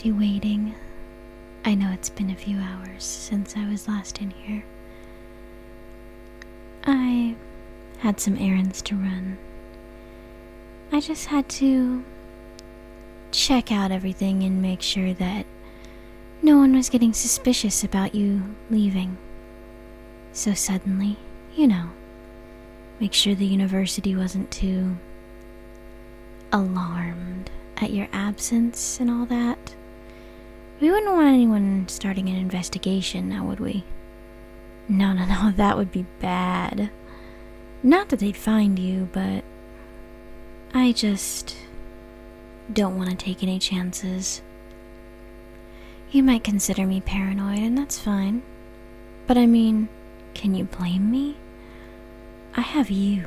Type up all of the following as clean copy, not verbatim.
difficulty waiting. I know it's been a few hours since I was last in here. I had some errands to run. I just had to check out everything and make sure that no one was getting suspicious about you leaving so suddenly, make sure the university wasn't too alarmed at your absence and all that. We wouldn't want anyone starting an investigation now, would we? No, that would be bad. Not that they'd find you, but I just don't want to take any chances. You might consider me paranoid, and that's fine. But I mean, can you blame me? I have you,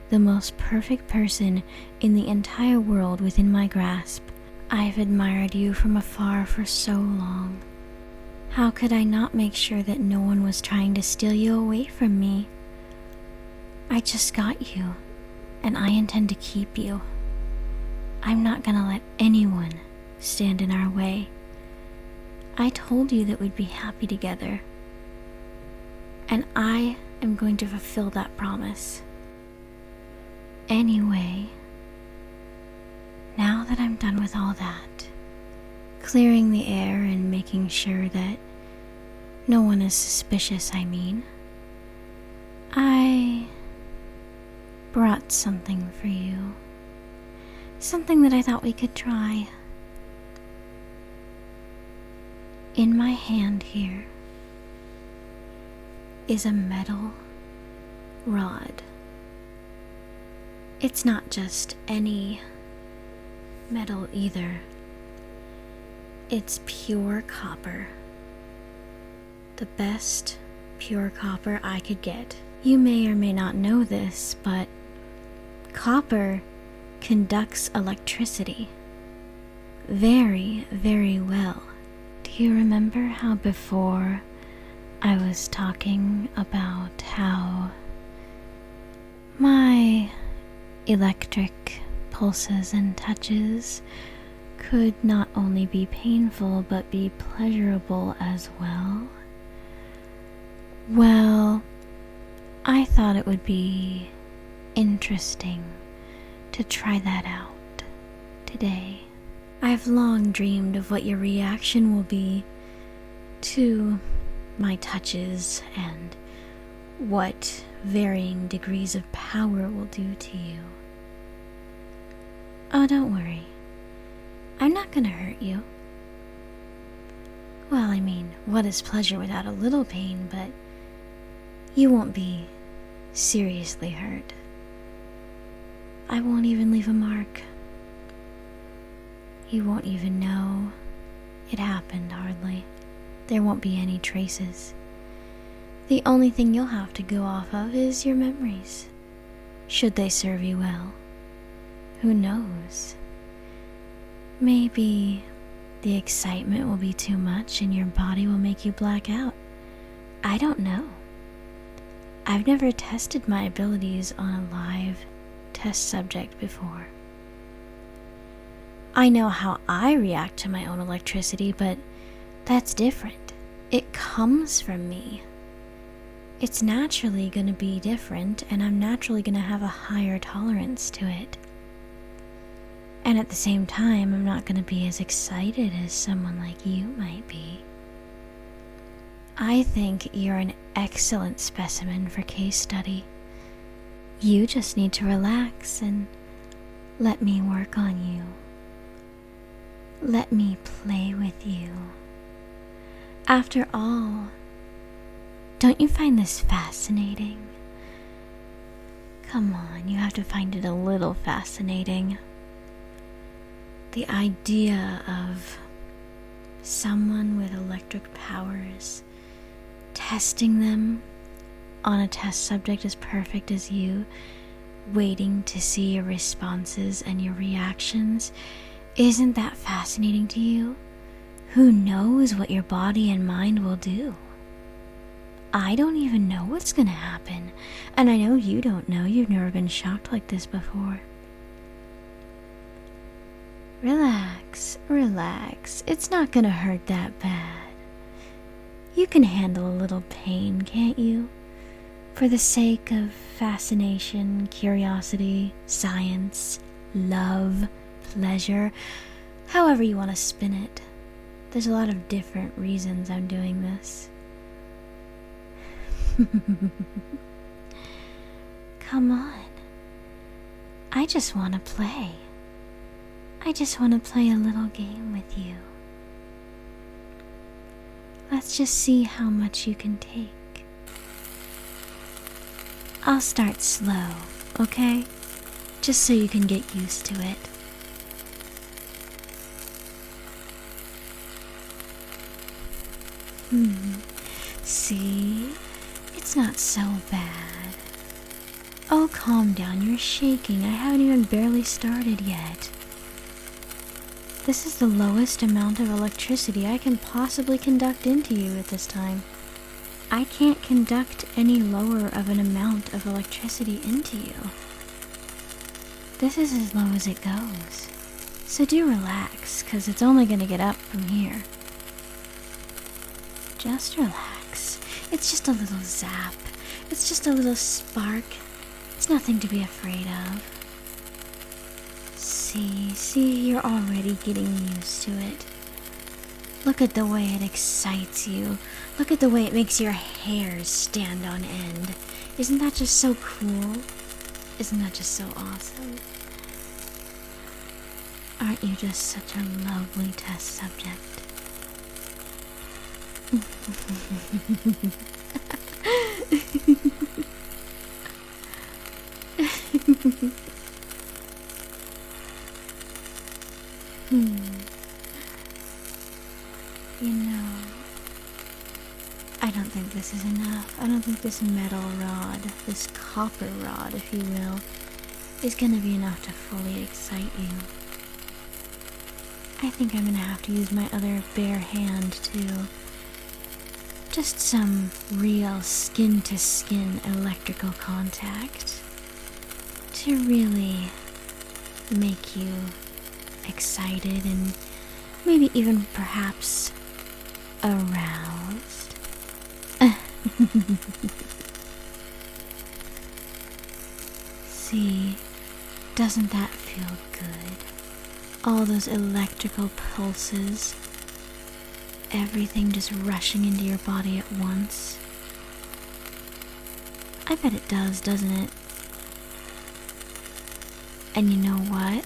the most perfect person in the entire world, within my grasp. I've admired you from afar for so long. How could I not make sure that no one was trying to steal you away from me? I just got you, and I intend to keep you. I'm not gonna let anyone stand in our way. I told you that we'd be happy together, and I am going to fulfill that promise. Anyway, now that I'm done with all that, clearing the air and making sure that no one is suspicious, I brought something for you. Something that I thought we could try. In my hand here is a metal rod. It's not just any metal either. It's pure copper. The best pure copper I could get. You may or may not know this, but copper conducts electricity very, very well. Do you remember how before I was talking about how my electric pulses and touches could not only be painful but be pleasurable as well? Well, I thought it would be interesting to try that out today. I've long dreamed of what your reaction will be to my touches and what varying degrees of power will do to you. Oh, don't worry. I'm not gonna hurt you. Well, I mean, what is pleasure without a little pain, but you won't be seriously hurt. I won't even leave a mark. You won't even know it happened, hardly. There won't be any traces. The only thing you'll have to go off of is your memories, should they serve you well. Who knows? Maybe the excitement will be too much and your body will make you black out. I don't know. I've never tested my abilities on a live test subject before. I know how I react to my own electricity, but that's different. It comes from me. It's naturally going to be different, and I'm naturally going to have a higher tolerance to it. And at the same time, I'm not going to be as excited as someone like you might be. I think you're an excellent specimen for case study. You just need to relax and let me work on you. Let me play with you. After all, don't you find this fascinating? Come on, you have to find it a little fascinating. The idea of someone with electric powers, testing them on a test subject as perfect as you, waiting to see your responses and your reactions. Isn't that fascinating to you? Who knows what your body and mind will do? I don't even know what's gonna happen, and I know you don't know. You've never been shocked like this before. Relax, relax. It's not gonna hurt that bad. You can handle a little pain, can't you? For the sake of fascination, curiosity, science, love, pleasure, however you want to spin it. There's a lot of different reasons I'm doing this. Come on. I just want to play. I just want to play a little game with you. Let's just see how much you can take. I'll start slow, okay? Just so you can get used to it. See? It's not so bad. Oh, calm down, you're shaking. I haven't even barely started yet. This is the lowest amount of electricity I can possibly conduct into you at this time. I can't conduct any lower of an amount of electricity into you. This is as low as it goes. So do relax, because it's only going to get up from here. Just relax. It's just a little zap. It's just a little spark. It's nothing to be afraid of. See, you're already getting used to it. Look at the way it excites you. Look at the way it makes your hairs stand on end. Isn't that just so cool? Isn't that just so awesome? Aren't you just such a lovely test subject? You know, I don't think this is enough. I don't think this metal rod, this copper rod, if you will, is gonna be enough to fully excite you. I think I'm gonna have to use my other bare hand too. Just some real skin-to-skin electrical contact to really make you excited and maybe even perhaps aroused. See, doesn't that feel good? All those electrical pulses, everything just rushing into your body at once. I bet it does, doesn't it? And you know what?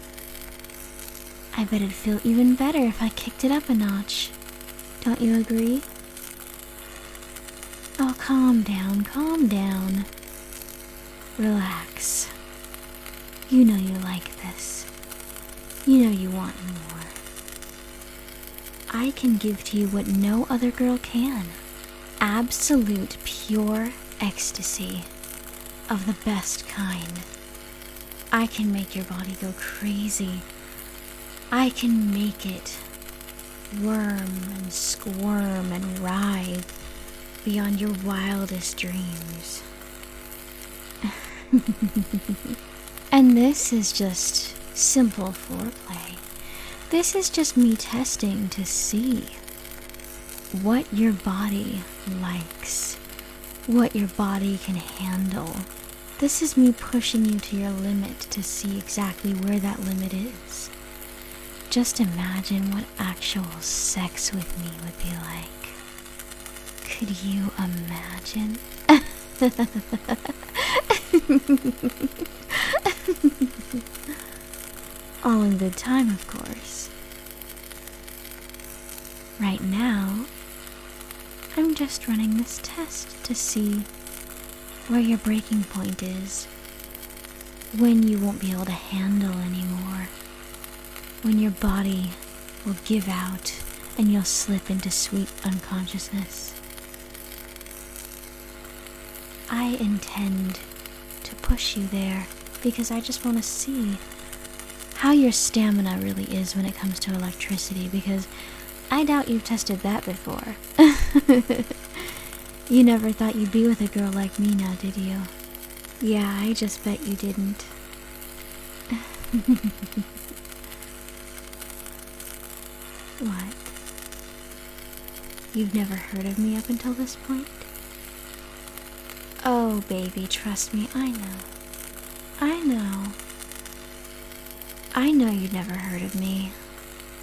I bet it'd feel even better if I kicked it up a notch. Don't you agree? Oh, calm down, calm down. Relax. You know you like this. You know you want more. I can give to you what no other girl can. Absolute, pure ecstasy of the best kind. I can make your body go crazy. I can make it worm and squirm and writhe beyond your wildest dreams. And this is just simple foreplay. This is just me testing to see what your body likes, what your body can handle. This is me pushing you to your limit to see exactly where that limit is. Just imagine what actual sex with me would be like. Could you imagine? All in good time, of course. Right now, I'm just running this test to see where your breaking point is, when you won't be able to handle anymore, when your body will give out and you'll slip into sweet unconsciousness. I intend to push you there because I just want to see how your stamina really is when it comes to electricity, because I doubt you've tested that before. You never thought you'd be with a girl like me now, did you? Yeah, I just bet you didn't. What? You've never heard of me up until this point? Oh, baby, trust me, I know. I know. I know you've never heard of me.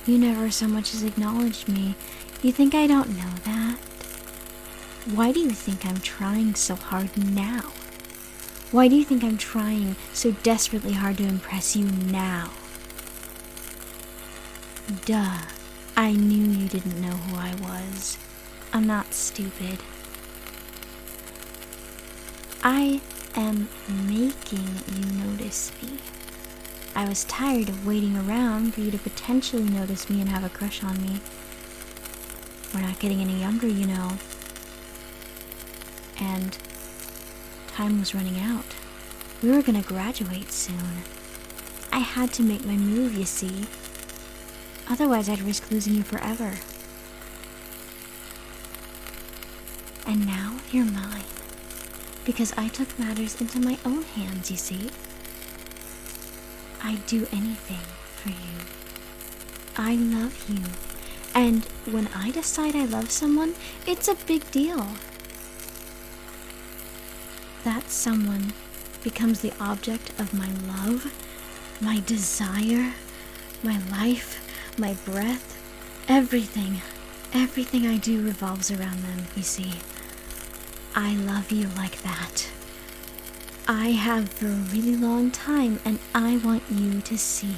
You never so much as acknowledged me. You think I don't know that? Why do you think I'm trying so hard now? Why do you think I'm trying so desperately hard to impress you now? Duh. I knew you didn't know who I was. I'm not stupid. I am making you notice me. I was tired of waiting around for you to potentially notice me and have a crush on me. We're not getting any younger, you know. And time was running out. We were gonna graduate soon. I had to make my move, you see. Otherwise, I'd risk losing you forever. And now you're mine. Because I took matters into my own hands, you see. I'd do anything for you. I love you. And when I decide I love someone, it's a big deal. That someone becomes the object of my love, my desire, my life, my breath, everything. Everything I do revolves around them, you see. I love you like that. I have for a really long time, and I want you to see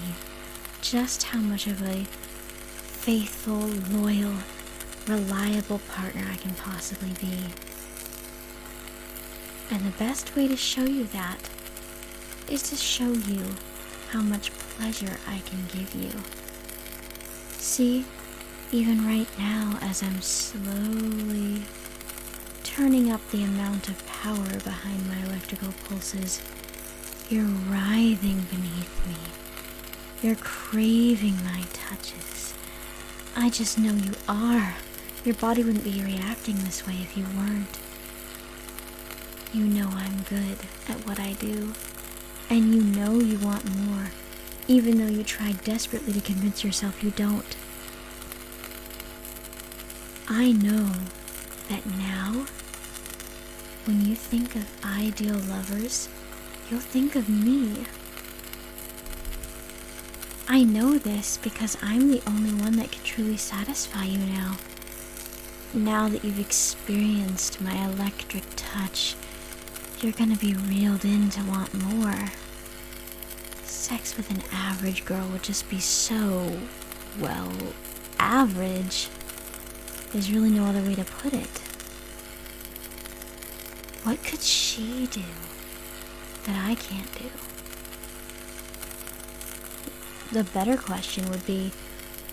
just how much of a faithful, loyal, reliable partner I can possibly be. And the best way to show you that is to show you how much pleasure I can give you. See, even right now as I'm slowly turning up the amount of power behind my electrical pulses, you're writhing beneath me. You're craving my touches. I just know you are. Your body wouldn't be reacting this way if you weren't. You know I'm good at what I do, and you know you want more, even though you try desperately to convince yourself you don't. I know that now, when you think of ideal lovers, you'll think of me. I know this because I'm the only one that can truly satisfy you now. Now that you've experienced my electric touch, you're gonna be reeled in to want more. Sex with an average girl would just be so, well, average. There's really no other way to put it. What could she do that I can't do? The better question would be,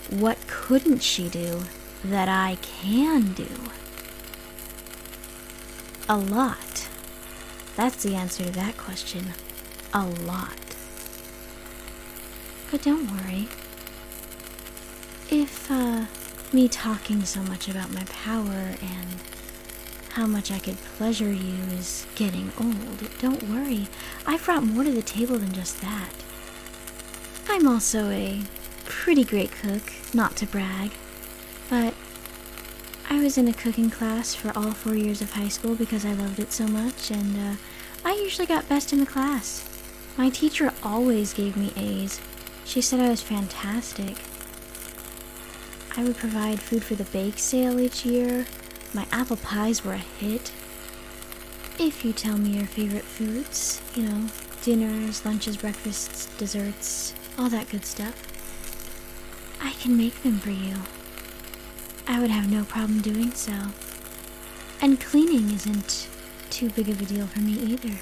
what couldn't she do that I can do? A lot. That's the answer to that question. A lot. But don't worry. If, me talking so much about my power and how much I could pleasure you is getting old, don't worry. I've brought more to the table than just that. I'm also a pretty great cook, not to brag, but I was in a cooking class for all 4 years of high school because I loved it so much, and I usually got best in the class. My teacher always gave me A's. She said I was fantastic. I would provide food for the bake sale each year. My apple pies were a hit. If you tell me your favorite foods, you know, dinners, lunches, breakfasts, desserts, all that good stuff, I can make them for you. I would have no problem doing so. And cleaning isn't too big of a deal for me either.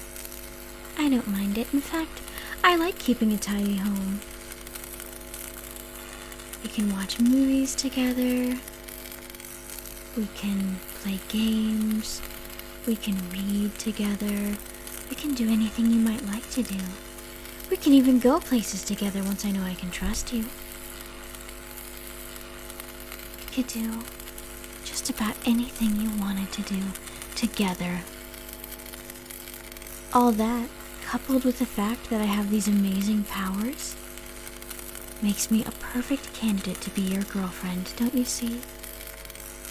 I don't mind it. In fact, I like keeping a tidy home. We can watch movies together. We can play games. We can read together. We can do anything you might like to do. We can even go places together once I know I can trust you. We could do just about anything you wanted to do together. All that, coupled with the fact that I have these amazing powers, makes me a perfect candidate to be your girlfriend, don't you see?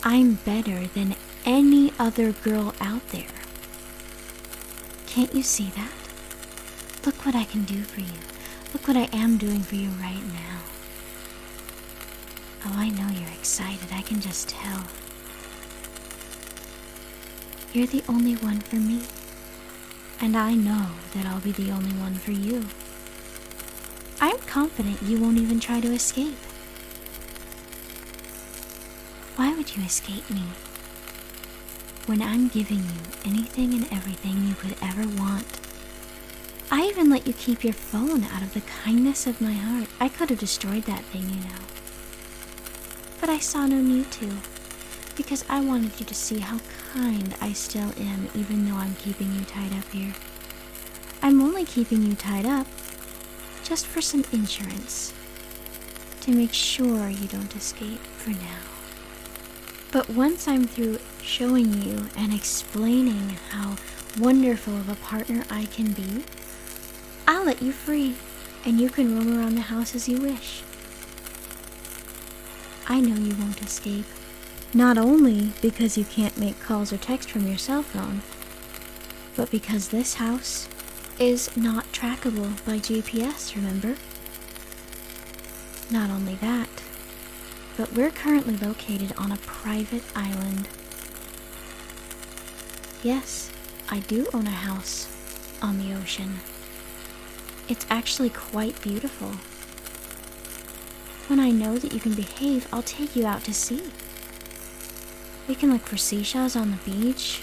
I'm better than any other girl out there. Can't you see that? Look what I can do for you. Look what I am doing for you right now. Oh, I know you're excited. I can just tell. You're the only one for me. And I know that I'll be the only one for you. I'm confident you won't even try to escape. Why would you escape me? When I'm giving you anything and everything you could ever want. I even let you keep your phone out of the kindness of my heart. I could have destroyed that thing, you know. But I saw no need to, because I wanted you to see how kind I still am, even though I'm keeping you tied up here. I'm only keeping you tied up just for some insurance, to make sure you don't escape for now. But once I'm through showing you and explaining how wonderful of a partner I can be, I'll let you free, and you can roam around the house as you wish. I know you won't escape, not only because you can't make calls or text from your cell phone, but because this house is not trackable by GPS, remember? Not only that, but we're currently located on a private island. Yes, I do own a house on the ocean. It's actually quite beautiful. When I know that you can behave, I'll take you out to sea. We can look for seashells on the beach.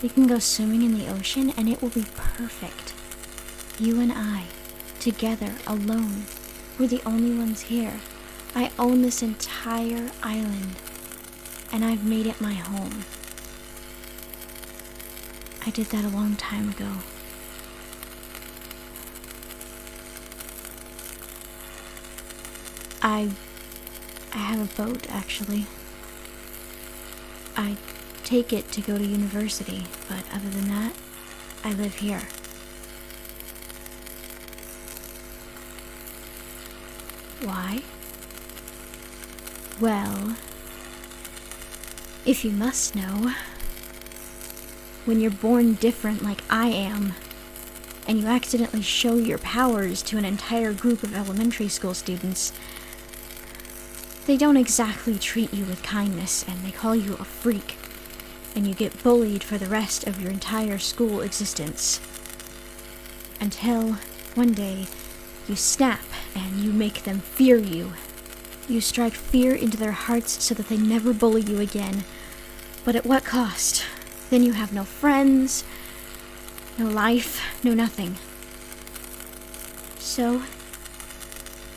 We can go swimming in the ocean, and it will be perfect. You and I, together, alone. We're the only ones here. I own this entire island, and I've made it my home. I did that a long time ago. I have a boat, actually. I take it to go to university, but other than that, I live here. Why? Well, if you must know, when you're born different like I am, and you accidentally show your powers to an entire group of elementary school students, they don't exactly treat you with kindness, and they call you a freak, and you get bullied for the rest of your entire school existence. Until one day, you snap and you make them fear you. You strike fear into their hearts so that they never bully you again. But at what cost? Then you have no friends, no life, no nothing. So,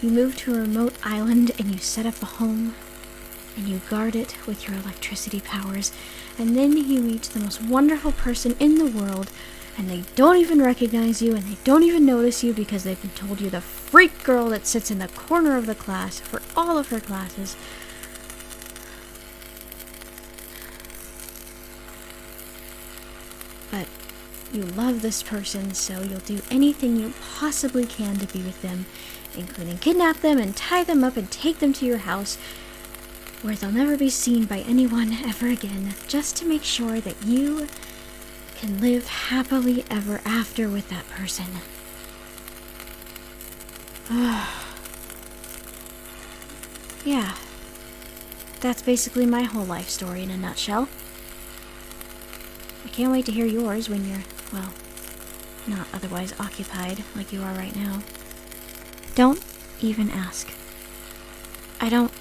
you move to a remote island and you set up a home, and you guard it with your electricity powers, and then you meet the most wonderful person in the world, and they don't even recognize you, and they don't even notice you because they've been told you're the freak girl that sits in the corner of the class for all of her classes. But you love this person, so you'll do anything you possibly can to be with them, including kidnap them and tie them up and take them to your house, where they'll never be seen by anyone ever again, just to make sure that you can live happily ever after with that person. Yeah, that's basically my whole life story in a nutshell. I can't wait to hear yours when you're, well, not otherwise occupied like you are right now. Don't even ask. I don't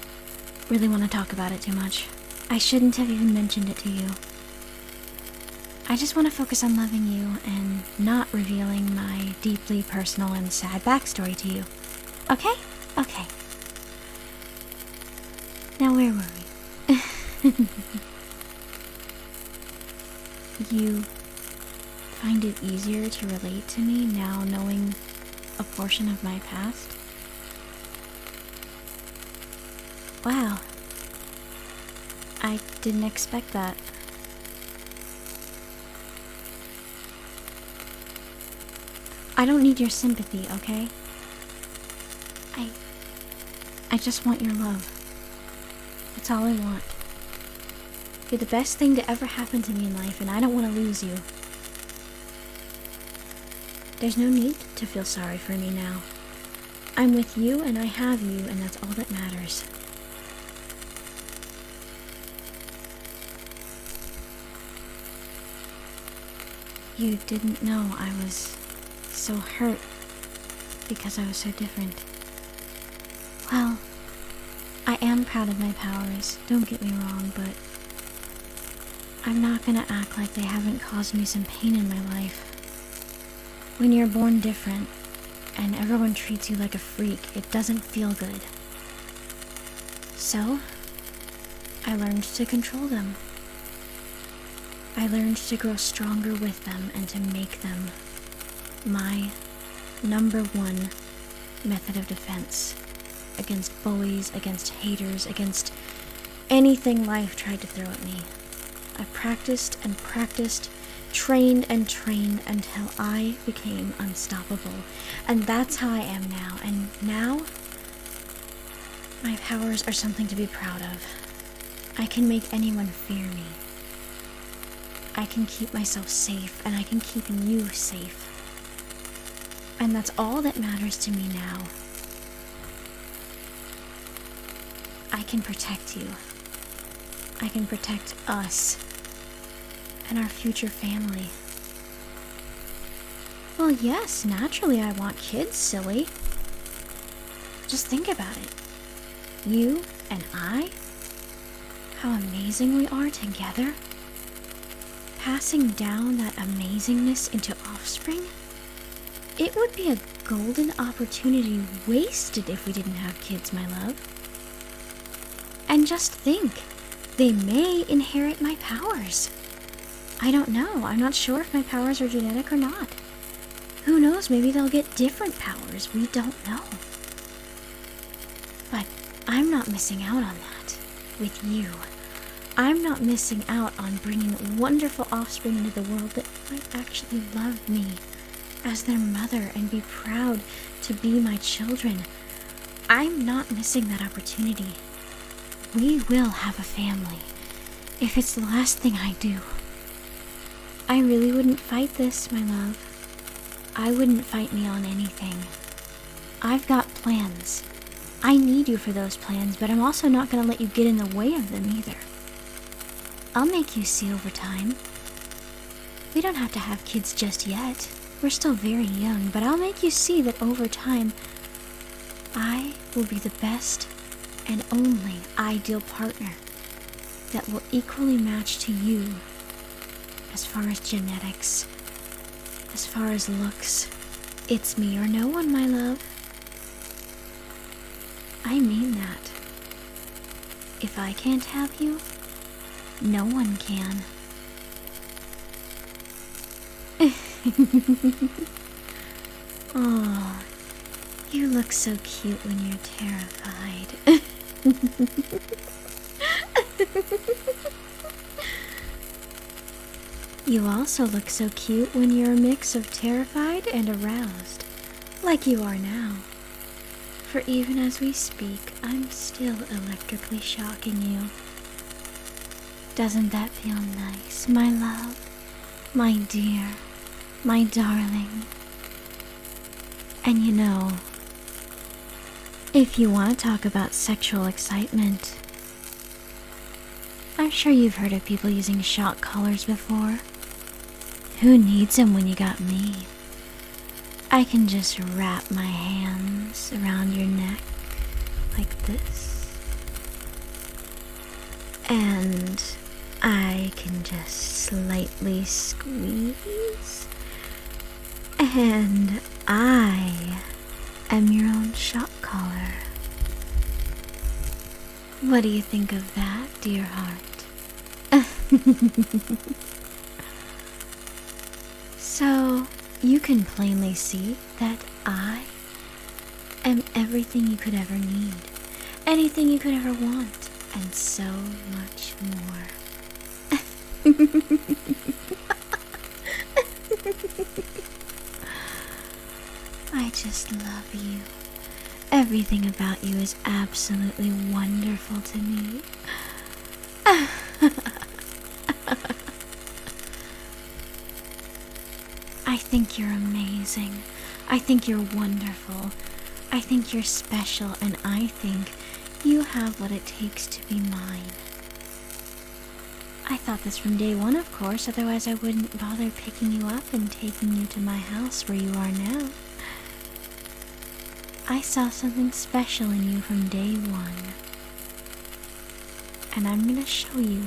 really want to talk about it too much. I shouldn't have even mentioned it to you. I just want to focus on loving you and not revealing my deeply personal and sad backstory to you. Okay? Okay. Now where were we? You find it easier to relate to me now knowing a portion of my past? Wow. I didn't expect that. I don't need your sympathy, okay? I just want your love. That's all I want. You're the best thing to ever happen to me in life, and I don't want to lose you. There's no need to feel sorry for me now. I'm with you, and I have you, and that's all that matters. You didn't know I was so hurt because I was so different. Well, I am proud of my powers, don't get me wrong, but I'm not gonna act like they haven't caused me some pain in my life. When you're born different, and everyone treats you like a freak, it doesn't feel good. So, I learned to control them. I learned to grow stronger with them and to make them my #1 method of defense against bullies, against haters, against anything life tried to throw at me. I practiced and practiced, trained and trained until I became unstoppable. And that's how I am now. And now, my powers are something to be proud of. I can make anyone fear me. I can keep myself safe, and I can keep you safe. And that's all that matters to me now. I can protect you. I can protect us and our future family. Well, yes, naturally I want kids, silly. Just think about it. You and I, how amazing we are together. Passing down that amazingness into offspring. It would be a golden opportunity wasted if we didn't have kids, my love. And just think, they may inherit my powers. I don't know. I'm not sure if my powers are genetic or not. Who knows? Maybe they'll get different powers. We don't know. But I'm not missing out on that with you. I'm not missing out on bringing wonderful offspring into the world that might actually love me as their mother and be proud to be my children. I'm not missing that opportunity. We will have a family, if it's the last thing I do. I really wouldn't fight this, my love. I wouldn't fight me on anything. I've got plans. I need you for those plans, but I'm also not going to let you get in the way of them either. I'll make you see over time. We don't have to have kids just yet. We're still very young, but I'll make you see that over time, I will be the best and only ideal partner that will equally match to you as far as genetics, as far as looks. It's me or no one, my love. I mean that. If I can't have you, no one can. Oh, you look so cute when you're terrified. You also look so cute when you're a mix of terrified and aroused, like you are now. For even as we speak, I'm still electrically shocking you. Doesn't that feel nice, my love? My dear, my darling. And you know, if you want to talk about sexual excitement, I'm sure you've heard of people using shock collars before. Who needs them when you got me? I can just wrap my hands around your neck like this. And I can just slightly squeeze. And I am your own shock collar. What do you think of that, dear heart? So, you can plainly see that I am everything you could ever need, anything you could ever want, and so much more. I just love you, Everything about you is absolutely wonderful to me. I think you're amazing. I think you're wonderful. I think you're special, and I think you have what it takes to be mine. I thought this from day one, of course, otherwise I wouldn't bother picking you up and taking you to my house where you are now. I saw something special in you from day one. And I'm gonna show you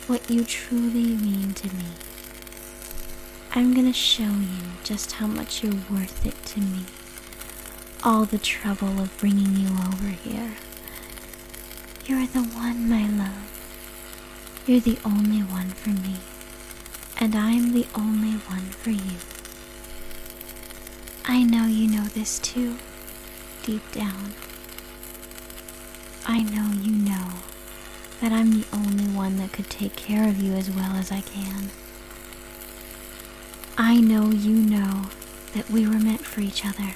what you truly mean to me. I'm gonna show you just how much you're worth it to me. All the trouble of bringing you over here. You're the one, my love. You're the only one for me. And I'm the only one for you. I know you know this too, deep down. I know you know that I'm the only one that could take care of you as well as I can. I know you know that we were meant for each other.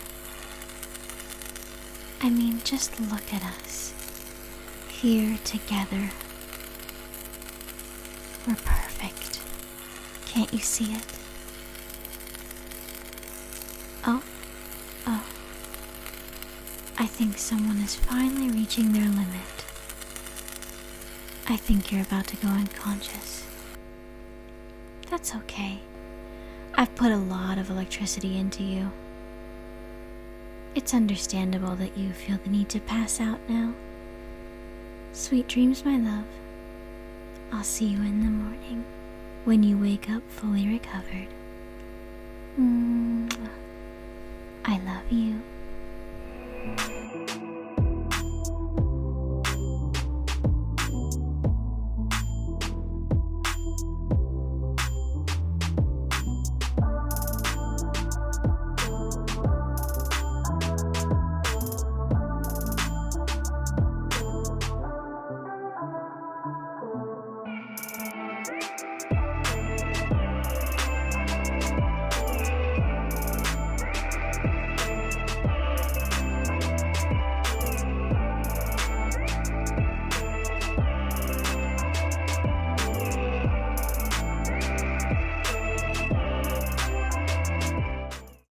I mean, just look at us, here together. We're perfect. Can't you see it? Oh. I think someone is finally reaching their limit. I think you're about to go unconscious. That's okay. I've put a lot of electricity into you. It's understandable that you feel the need to pass out now. Sweet dreams, my love. I'll see you in the morning when you wake up fully recovered. I love you.